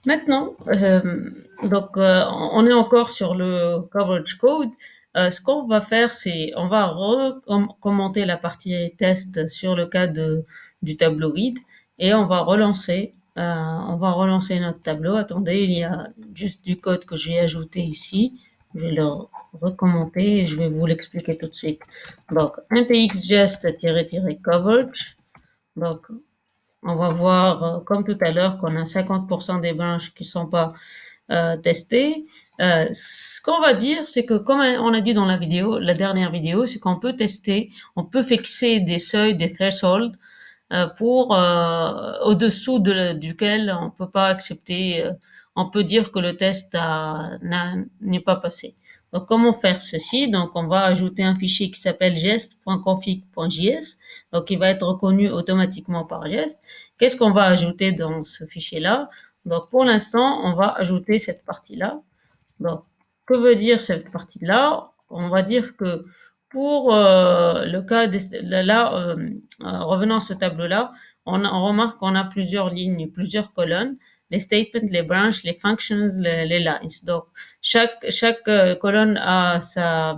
Maintenant, on est encore sur le coverage code. Ce qu'on va faire, c'est on va recommenter la partie test sur le cas du tableau vide et on va relancer notre tableau. Attendez, il y a juste du code que j'ai ajouté ici. Je vais le recommenter et je vais vous l'expliquer tout de suite. Donc, npxGest-coverage. Donc, on va voir, comme tout à l'heure, qu'on a 50% des branches qui sont pas testées. Ce qu'on va dire, c'est que comme on a dit dans la vidéo, la dernière vidéo, c'est qu'on peut tester, on peut fixer des seuils, des thresholds pour au-dessous duquel on peut pas accepter, on peut dire que le test n'est pas passé. Donc, comment faire ceci? Donc, on va ajouter un fichier qui s'appelle gest.config.js. Donc, il va être reconnu automatiquement par Jest. Qu'est-ce qu'on va ajouter dans ce fichier-là? Donc, pour l'instant, on va ajouter cette partie-là. Donc, que veut dire cette partie-là? On va dire que pour le cas là, revenant à ce tableau-là, on remarque qu'on a plusieurs lignes, plusieurs colonnes, les statements, les branches, les functions, les lines. Donc, chaque colonne a sa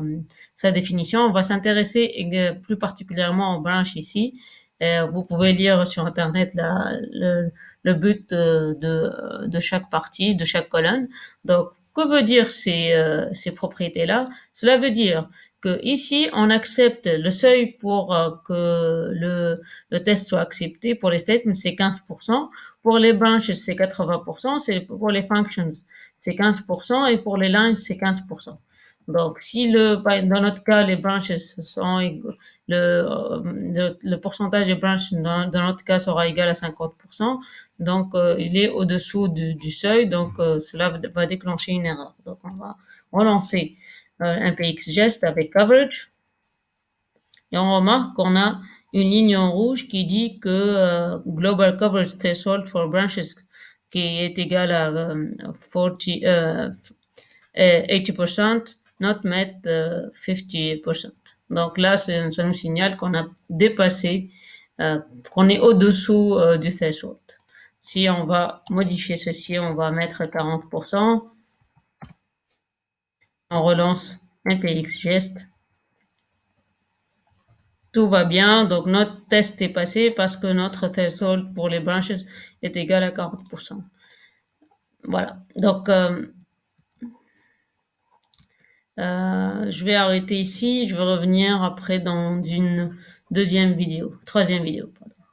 définition. On va s'intéresser plus particulièrement aux branches ici. Vous pouvez lire sur Internet le but de chaque partie, de chaque colonne. Donc, que veut dire ces propriétés-là? Cela veut dire que ici, on accepte le seuil pour que le test soit accepté. Pour les statements, c'est 15%. Pour les branches, c'est 80%. C'est pour les functions, c'est 15%. Et pour les lines, c'est 15%. Donc, si dans notre cas, les branches sont le pourcentage des branches dans notre cas sera égal à 50%. Donc, il est au-dessous du seuil. Donc, cela va déclencher une erreur. Donc, on va relancer un PXGest avec coverage. Et on remarque qu'on a une ligne en rouge qui dit que global coverage threshold for branches qui est égal à 80%, not met 50%. Donc là, ça nous signale qu'on a dépassé, qu'on est au-dessous du threshold. Si on va modifier ceci, on va mettre 40%. On relance un PXGest. Tout va bien, donc notre test est passé parce que notre threshold pour les branches est égal à 40%. Voilà, donc je vais arrêter ici, je vais revenir après dans une troisième vidéo, pardon.